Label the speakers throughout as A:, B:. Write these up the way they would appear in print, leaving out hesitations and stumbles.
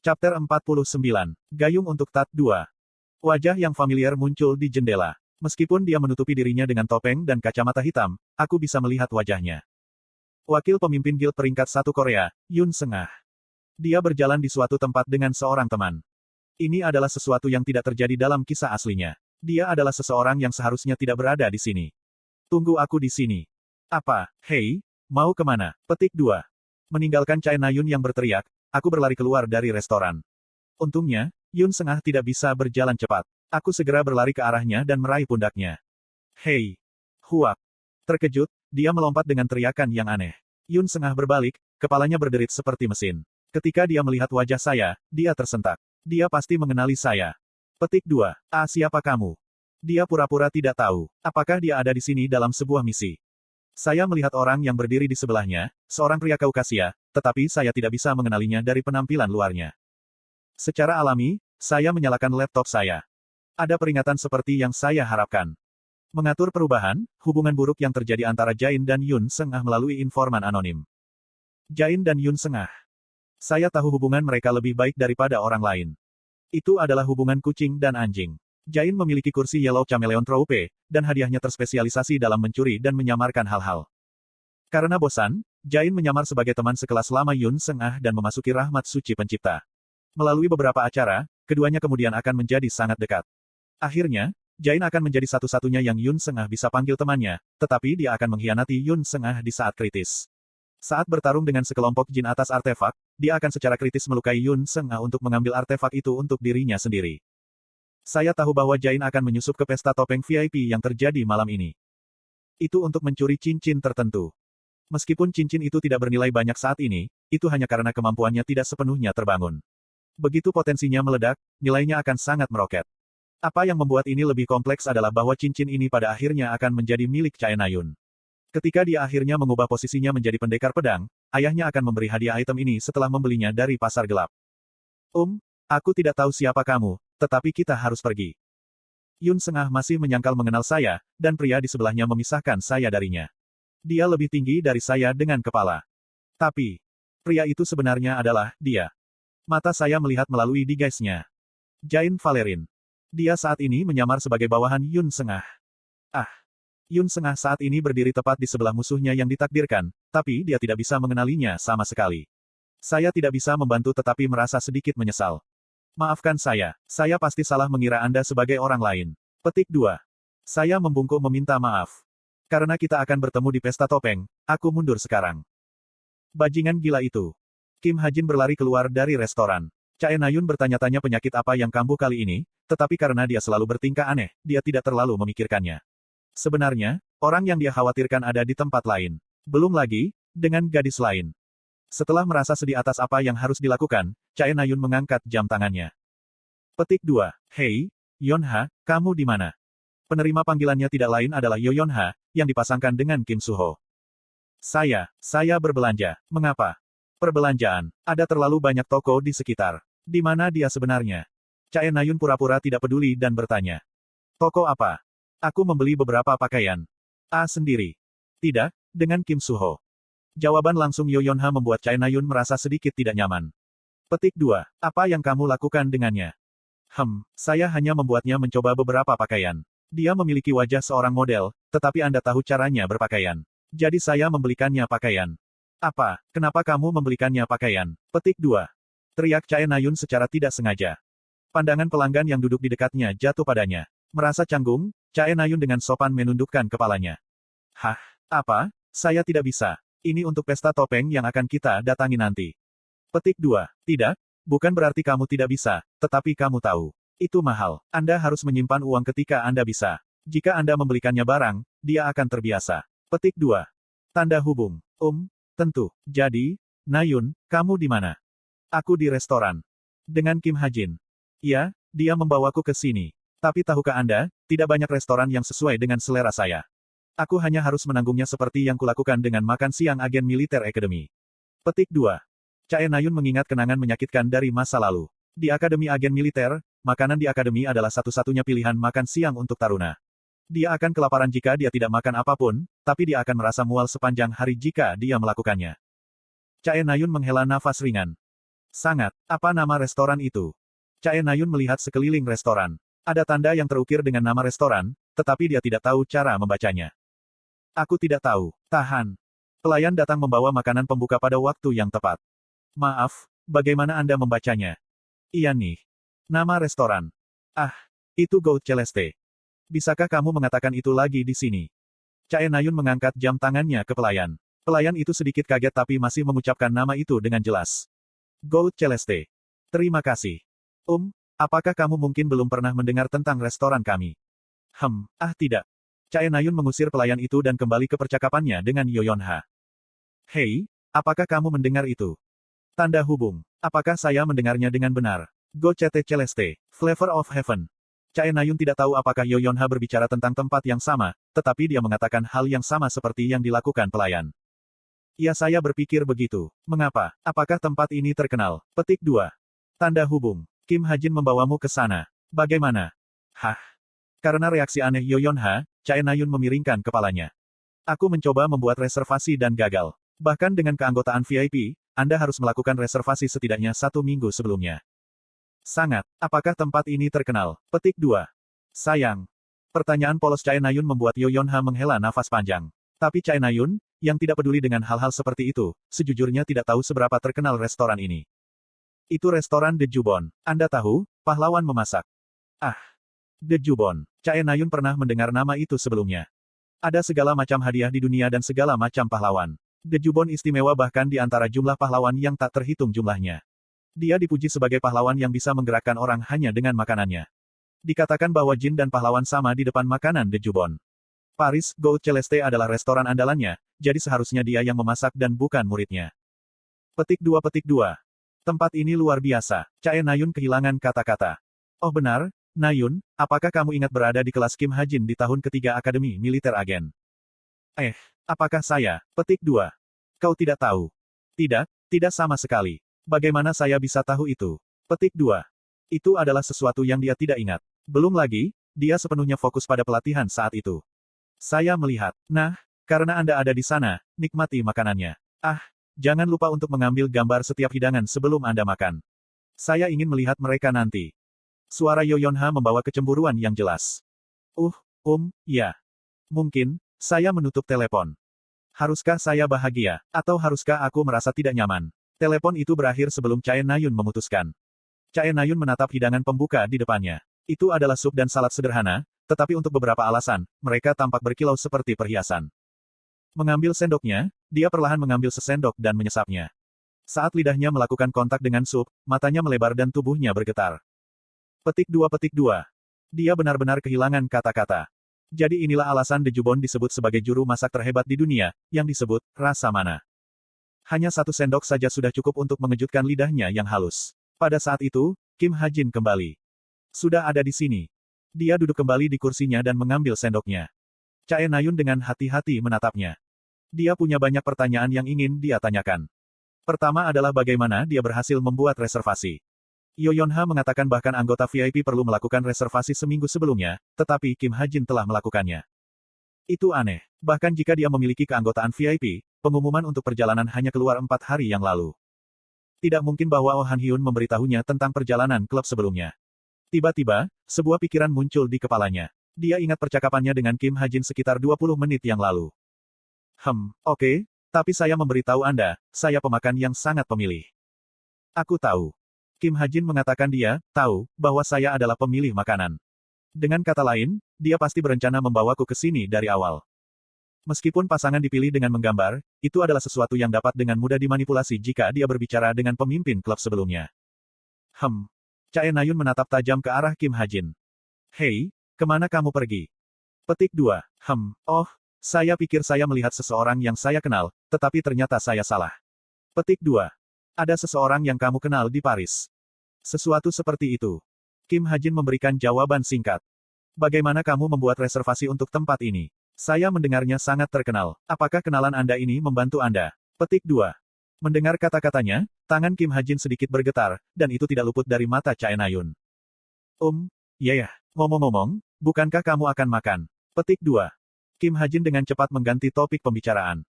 A: Chapter 49. Gayung untuk Tat 2. Wajah yang familiar muncul di jendela. Meskipun dia menutupi dirinya dengan topeng dan kacamata hitam, aku bisa melihat wajahnya. Wakil pemimpin Guild peringkat 1 Korea, Yun Sengah. Dia berjalan di suatu tempat dengan seorang teman. Ini adalah sesuatu yang tidak terjadi dalam kisah aslinya. Dia adalah seseorang yang seharusnya tidak berada di sini. Tunggu aku di sini. Apa? Hei, mau kemana? Petik 2. Meninggalkan Chae Na-yun yang berteriak, aku berlari keluar dari restoran. Untungnya, Yun Sengah tidak bisa berjalan cepat. Aku segera berlari ke arahnya dan meraih pundaknya. Hei! Huak! Terkejut, dia melompat dengan teriakan yang aneh. Yun Sengah berbalik, kepalanya berderit seperti mesin. Ketika dia melihat wajah saya, dia tersentak. Dia pasti mengenali saya. Petik 2. Siapa kamu? Dia pura-pura tidak tahu. Apakah dia ada di sini dalam sebuah misi? Saya melihat orang yang berdiri di sebelahnya, seorang pria Kaukasia, tetapi saya tidak bisa mengenalinya dari penampilan luarnya. Secara alami, saya menyalakan laptop saya. Ada peringatan seperti yang saya harapkan. Mengatur perubahan, hubungan buruk yang terjadi antara Jain dan Yun Sengah melalui informan anonim. Jain dan Yun Sengah. Saya tahu hubungan mereka lebih baik daripada orang lain. Itu adalah hubungan kucing dan anjing. Jain memiliki kursi Yellow Chameleon Troupe, dan hadiahnya terspesialisasi dalam mencuri dan menyamarkan hal-hal. Karena bosan, Jain menyamar sebagai teman sekelas lama Yun Sengah dan memasuki rahmat suci pencipta. Melalui beberapa acara, keduanya kemudian akan menjadi sangat dekat. Akhirnya, Jain akan menjadi satu-satunya yang Yun Sengah bisa panggil temannya, tetapi dia akan mengkhianati Yun Sengah di saat kritis. Saat bertarung dengan sekelompok jin atas artefak, dia akan secara kritis melukai Yun Sengah untuk mengambil artefak itu untuk dirinya sendiri. Saya tahu bahwa Jain akan menyusup ke pesta topeng VIP yang terjadi malam ini. Itu untuk mencuri cincin tertentu. Meskipun cincin itu tidak bernilai banyak saat ini, itu hanya karena kemampuannya tidak sepenuhnya terbangun. Begitu potensinya meledak, nilainya akan sangat meroket. Apa yang membuat ini lebih kompleks adalah bahwa cincin ini pada akhirnya akan menjadi milik Chae Na-yun. Ketika dia akhirnya mengubah posisinya menjadi pendekar pedang, ayahnya akan memberi hadiah item ini setelah membelinya dari pasar gelap. Aku tidak tahu siapa kamu, tetapi kita harus pergi. Yun Sengah masih menyangkal mengenal saya, dan pria di sebelahnya memisahkan saya darinya. Dia lebih tinggi dari saya dengan kepala. Tapi, pria itu sebenarnya adalah dia. Mata saya melihat melalui disguise-nya. Jain Valerin. Dia saat ini menyamar sebagai bawahan Yun Sengah. Yun Sengah saat ini berdiri tepat di sebelah musuhnya yang ditakdirkan, tapi dia tidak bisa mengenalinya sama sekali. Saya tidak bisa membantu tetapi merasa sedikit menyesal. Maafkan saya pasti salah mengira Anda sebagai orang lain. Petik 2. Saya membungkuk meminta maaf. Karena kita akan bertemu di pesta topeng, aku mundur sekarang. Bajingan gila itu. Kim Ha-jin berlari keluar dari restoran. Chae Na-yun bertanya-tanya penyakit apa yang kambuh kali ini, tetapi karena dia selalu bertingkah aneh, dia tidak terlalu memikirkannya. Sebenarnya, orang yang dia khawatirkan ada di tempat lain. Belum lagi, dengan gadis lain. Setelah merasa sedih atas apa yang harus dilakukan, Chae Na-yun mengangkat jam tangannya. Petik 2. Hei, Yonha, kamu di mana? Penerima panggilannya tidak lain adalah Yo Yonha, yang dipasangkan dengan Kim Suho. Saya berbelanja. Mengapa? Perbelanjaan. Ada terlalu banyak toko di sekitar. Di mana dia sebenarnya? Chae Na-yun pura-pura tidak peduli dan bertanya. Toko apa? Aku membeli beberapa pakaian. Sendiri. Tidak, dengan Kim Suho. Jawaban langsung Yo Yonha membuat Chae Na-yun merasa sedikit tidak nyaman. Petik 2. Apa yang kamu lakukan dengannya? Saya hanya membuatnya mencoba beberapa pakaian. Dia memiliki wajah seorang model, tetapi Anda tahu caranya berpakaian. Jadi saya membelikannya pakaian. Apa? Kenapa kamu membelikannya pakaian? Petik 2. Teriak Chae Na-yun secara tidak sengaja. Pandangan pelanggan yang duduk di dekatnya jatuh padanya. Merasa canggung, Chae Na-yun dengan sopan menundukkan kepalanya. Apa? Saya tidak bisa. Ini untuk pesta topeng yang akan kita datangi nanti. Petik 2. Tidak, bukan berarti kamu tidak bisa, tetapi kamu tahu. Itu mahal. Anda harus menyimpan uang ketika Anda bisa. Jika Anda membelikannya barang, dia akan terbiasa. Petik 2. Tanda hubung. Tentu. Jadi, Na-yun, kamu di mana? Aku di restoran. Dengan Kim Ha-jin. Ya, dia membawaku ke sini. Tapi tahukah Anda, tidak banyak restoran yang sesuai dengan selera saya. Aku hanya harus menanggungnya seperti yang kulakukan dengan makan siang agen militer Academy. Petik 2. Chae Na-yun mengingat kenangan menyakitkan dari masa lalu. Di Akademi Agen Militer, makanan di Akademi adalah satu-satunya pilihan makan siang untuk taruna. Dia akan kelaparan jika dia tidak makan apapun, tapi dia akan merasa mual sepanjang hari jika dia melakukannya. Chae Na-yun menghela nafas ringan. Sangat. Apa nama restoran itu? Chae Nayun melihat sekeliling restoran. Ada tanda yang terukir dengan nama restoran, tetapi dia tidak tahu cara membacanya. Aku tidak tahu. Tahan. Pelayan datang membawa makanan pembuka pada waktu yang tepat. Maaf, bagaimana Anda membacanya? Iya nih. Nama restoran. Ah, itu Gold Celeste. Bisakah kamu mengatakan itu lagi di sini? Chae Nayun mengangkat jam tangannya ke pelayan. Pelayan itu sedikit kaget tapi masih mengucapkan nama itu dengan jelas. Gold Celeste. Terima kasih. Apakah kamu mungkin belum pernah mendengar tentang restoran kami? Tidak. Chae Nayun mengusir pelayan itu dan kembali ke percakapannya dengan Yoyonha. Hei, apakah kamu mendengar itu? Tanda hubung. Apakah saya mendengarnya dengan benar? Gold Celeste, Flavor of Heaven. Chae Nayun tidak tahu apakah Yoyonha berbicara tentang tempat yang sama, tetapi dia mengatakan hal yang sama seperti yang dilakukan pelayan. Ya, saya berpikir begitu. Mengapa? Apakah tempat ini terkenal? Petik 2. Tanda hubung. Kim Ha-jin membawamu ke sana. Bagaimana? Hah? Karena reaksi aneh Yoyonha, Chae Nayun memiringkan kepalanya. Aku mencoba membuat reservasi dan gagal. Bahkan dengan keanggotaan VIP, Anda harus melakukan reservasi setidaknya 1 minggu sebelumnya. Sangat. Apakah tempat ini terkenal? Petik 2. Sayang. Pertanyaan polos Chae Nayun membuat Yoyonha menghela nafas panjang. Tapi Chae Nayun, yang tidak peduli dengan hal-hal seperti itu, sejujurnya tidak tahu seberapa terkenal restoran ini. Itu restoran The Jubon. Anda tahu, pahlawan memasak. The Jubon. Chae Nayun pernah mendengar nama itu sebelumnya. Ada segala macam hadiah di dunia dan segala macam pahlawan. The Jubon istimewa bahkan di antara jumlah pahlawan yang tak terhitung jumlahnya. Dia dipuji sebagai pahlawan yang bisa menggerakkan orang hanya dengan makanannya. Dikatakan bahwa jin dan pahlawan sama di depan makanan The Jubon. Paris, Gold Celeste adalah restoran andalannya, jadi seharusnya dia yang memasak dan bukan muridnya. Petik 2. Tempat ini luar biasa. Chae Nayun kehilangan kata-kata. Oh benar, Nayun, apakah kamu ingat berada di kelas Kim Ha-jin di tahun ketiga Akademi Militer Agen? Apakah saya? Petik 2. Kau tidak tahu? Tidak sama sekali. Bagaimana saya bisa tahu itu? Petik 2. Itu adalah sesuatu yang dia tidak ingat. Belum lagi, dia sepenuhnya fokus pada pelatihan saat itu. Saya melihat. Nah, karena Anda ada di sana, nikmati makanannya. Jangan lupa untuk mengambil gambar setiap hidangan sebelum Anda makan. Saya ingin melihat mereka nanti. Suara Yoyonha membawa kecemburuan yang jelas. Ya. Mungkin, saya menutup telepon. Haruskah saya bahagia, atau haruskah aku merasa tidak nyaman? Telepon itu berakhir sebelum Chae Nayun memutuskan. Chae Nayun menatap hidangan pembuka di depannya. Itu adalah sup dan salad sederhana, tetapi untuk beberapa alasan, mereka tampak berkilau seperti perhiasan. Mengambil sendoknya, dia perlahan mengambil sesendok dan menyesapnya. Saat lidahnya melakukan kontak dengan sup, matanya melebar dan tubuhnya bergetar. Petik 2. Dia benar-benar kehilangan kata-kata. Jadi inilah alasan The Jubon disebut sebagai juru masak terhebat di dunia, yang disebut, rasa mana. Hanya 1 sendok saja sudah cukup untuk mengejutkan lidahnya yang halus. Pada saat itu, Kim Ha-jin kembali. Sudah ada di sini. Dia duduk kembali di kursinya dan mengambil sendoknya. Chae Nayun dengan hati-hati menatapnya. Dia punya banyak pertanyaan yang ingin dia tanyakan. Pertama adalah bagaimana dia berhasil membuat reservasi. Yoyonha mengatakan bahkan anggota VIP perlu melakukan reservasi seminggu sebelumnya, tetapi Kim Ha-jin telah melakukannya. Itu aneh. Bahkan jika dia memiliki keanggotaan VIP, pengumuman untuk perjalanan hanya keluar 4 hari yang lalu. Tidak mungkin bahwa Oh Han Hyun memberitahunya tentang perjalanan klub sebelumnya. Tiba-tiba, sebuah pikiran muncul di kepalanya. Dia ingat percakapannya dengan Kim Ha-jin sekitar 20 menit yang lalu. Oke, tapi saya memberitahu Anda, saya pemakan yang sangat pemilih. Aku tahu. Kim Ha-jin mengatakan dia tahu bahwa saya adalah pemilih makanan. Dengan kata lain, dia pasti berencana membawaku ke sini dari awal. Meskipun pasangan dipilih dengan menggambar, itu adalah sesuatu yang dapat dengan mudah dimanipulasi jika dia berbicara dengan pemimpin klub sebelumnya. Chae Nayun menatap tajam ke arah Kim Ha-jin. Hei, kemana kamu pergi? Petik 2. Saya pikir saya melihat seseorang yang saya kenal, tetapi ternyata saya salah. Petik 2. Ada seseorang yang kamu kenal di Paris. Sesuatu seperti itu. Kim Ha-jin memberikan jawaban singkat. Bagaimana kamu membuat reservasi untuk tempat ini? Saya mendengarnya sangat terkenal. Apakah kenalan Anda ini membantu Anda? Petik 2. Mendengar kata-katanya, tangan Kim Ha-jin sedikit bergetar, dan itu tidak luput dari mata Chae Nayun. Ya. Ngomong-ngomong, bukankah kamu akan makan? Petik 2. Kim Ha-jin dengan cepat mengganti topik pembicaraan.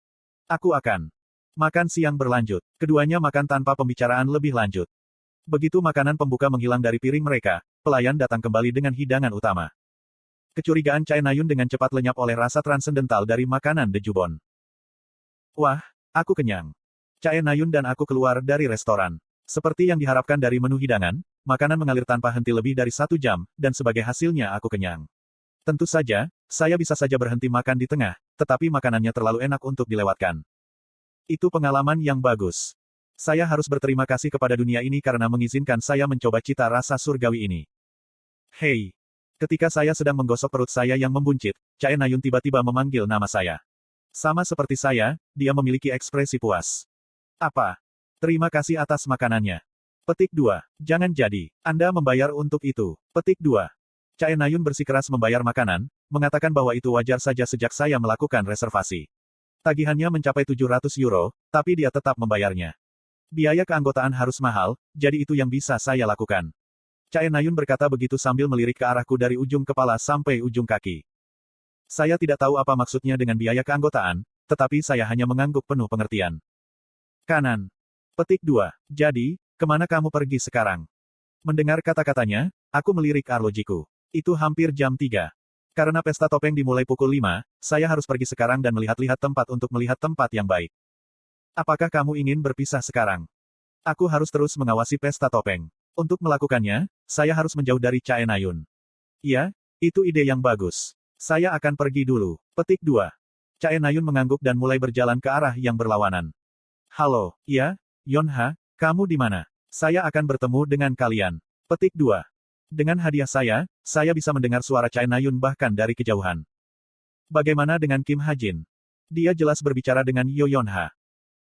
A: Aku akan Makan siang berlanjut. Keduanya makan tanpa pembicaraan lebih lanjut. Begitu makanan pembuka menghilang dari piring mereka, pelayan datang kembali dengan hidangan utama. Kecurigaan Chae Na-yun dengan cepat lenyap oleh rasa transendental dari makanan De Jubon. Wah, aku kenyang. Chae Na-yun dan aku keluar dari restoran. Seperti yang diharapkan dari menu hidangan, makanan mengalir tanpa henti lebih dari 1 jam, dan sebagai hasilnya aku kenyang. Tentu saja, saya bisa saja berhenti makan di tengah, tetapi makanannya terlalu enak untuk dilewatkan. Itu pengalaman yang bagus. Saya harus berterima kasih kepada dunia ini karena mengizinkan saya mencoba cita rasa surgawi ini. Hei! Ketika saya sedang menggosok perut saya yang membuncit, Chae Na-yun tiba-tiba memanggil nama saya. Sama seperti saya, dia memiliki ekspresi puas. Apa? Terima kasih atas makanannya. Petik 2. Jangan jadi. Anda membayar untuk itu. Petik 2. Chae Na-yun bersikeras membayar makanan, mengatakan bahwa itu wajar saja sejak saya melakukan reservasi. Tagihannya mencapai 700 euro, tapi dia tetap membayarnya. Biaya keanggotaan harus mahal, jadi itu yang bisa saya lakukan. Chae Na-yun berkata begitu sambil melirik ke arahku dari ujung kepala sampai ujung kaki. Saya tidak tahu apa maksudnya dengan biaya keanggotaan, tetapi saya hanya mengangguk penuh pengertian. Kanan. Petik 2. Jadi, kemana kamu pergi sekarang? Mendengar kata-katanya, aku melirik arlojiku. Itu hampir jam 3. Karena pesta topeng dimulai pukul 5, saya harus pergi sekarang dan melihat-lihat tempat untuk melihat tempat yang baik. Apakah kamu ingin berpisah sekarang? Aku harus terus mengawasi pesta topeng. Untuk melakukannya, saya harus menjauh dari Chae Na-yun. Iya, itu ide yang bagus. Saya akan pergi dulu. Petik 2. Chae Na-yun mengangguk dan mulai berjalan ke arah yang berlawanan. Halo, iya, Yonha, kamu di mana? Saya akan bertemu dengan kalian. Petik 2. Dengan hadiah saya bisa mendengar suara Chae Na-yun bahkan dari kejauhan. Bagaimana dengan Kim Ha-jin? Dia jelas berbicara dengan Yo Yonha.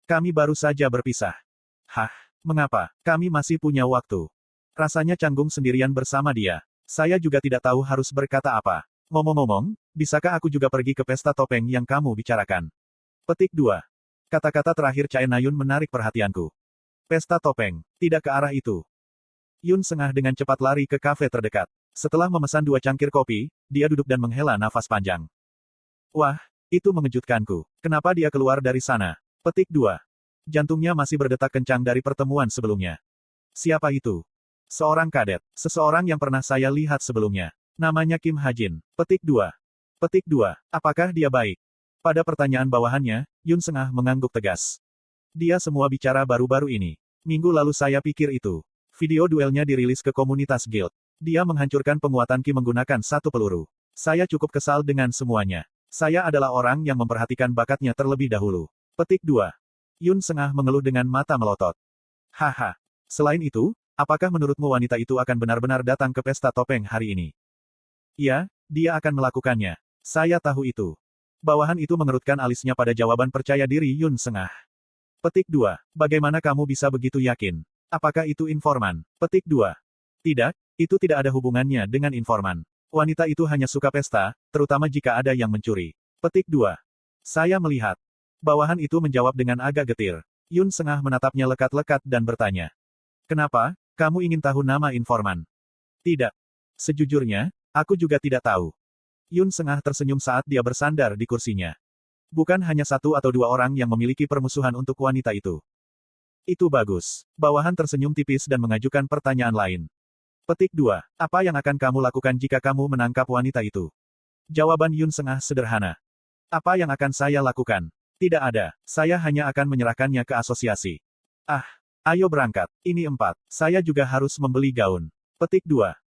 A: Kami baru saja berpisah. Hah? Mengapa? Kami masih punya waktu. Rasanya canggung sendirian bersama dia. Saya juga tidak tahu harus berkata apa. Ngomong-ngomong, bisakah aku juga pergi ke pesta topeng yang kamu bicarakan? Petik 2. Kata-kata terakhir Chae Na-yun menarik perhatianku. Pesta topeng. Tidak ke arah itu. Yun Sengah dengan cepat lari ke kafe terdekat. Setelah memesan 2 cangkir kopi, dia duduk dan menghela nafas panjang. Wah, itu mengejutkanku. Kenapa dia keluar dari sana? Petik 2. Jantungnya masih berdetak kencang dari pertemuan sebelumnya. Siapa itu? Seorang kadet. Seseorang yang pernah saya lihat sebelumnya. Namanya Kim Ha-jin. Petik 2. Petik 2. Apakah dia baik? Pada pertanyaan bawahannya, Yun Sengah mengangguk tegas. Dia semua bicara baru-baru ini. Minggu lalu saya pikir itu. Video duelnya dirilis ke komunitas guild. Dia menghancurkan penguatan Ki menggunakan 1 peluru. Saya cukup kesal dengan semuanya. Saya adalah orang yang memperhatikan bakatnya terlebih dahulu. Petik 2. Yun Sengah mengeluh dengan mata melotot. Haha. Selain itu, apakah menurutmu wanita itu akan benar-benar datang ke pesta topeng hari ini? Iya, dia akan melakukannya. Saya tahu itu. Bawahan itu mengerutkan alisnya pada jawaban percaya diri Yun Sengah. Petik 2. Bagaimana kamu bisa begitu yakin? Apakah itu informan? Petik 2. Tidak, itu tidak ada hubungannya dengan informan. Wanita itu hanya suka pesta, terutama jika ada yang mencuri. Petik 2. Saya melihat. Bawahan itu menjawab dengan agak getir. Yun Sengah menatapnya lekat-lekat dan bertanya. Kenapa, kamu ingin tahu nama informan? Tidak. Sejujurnya, aku juga tidak tahu. Yun Sengah tersenyum saat dia bersandar di kursinya. Bukan hanya 1 atau 2 orang yang memiliki permusuhan untuk wanita itu. Itu bagus. Bawahan tersenyum tipis dan mengajukan pertanyaan lain. Petik 2. Apa yang akan kamu lakukan jika kamu menangkap wanita itu? Jawaban Yun Sengah sederhana. Apa yang akan saya lakukan? Tidak ada. Saya hanya akan menyerahkannya ke asosiasi. Ah, ayo berangkat. Ini 4. Saya juga harus membeli gaun. Petik 2.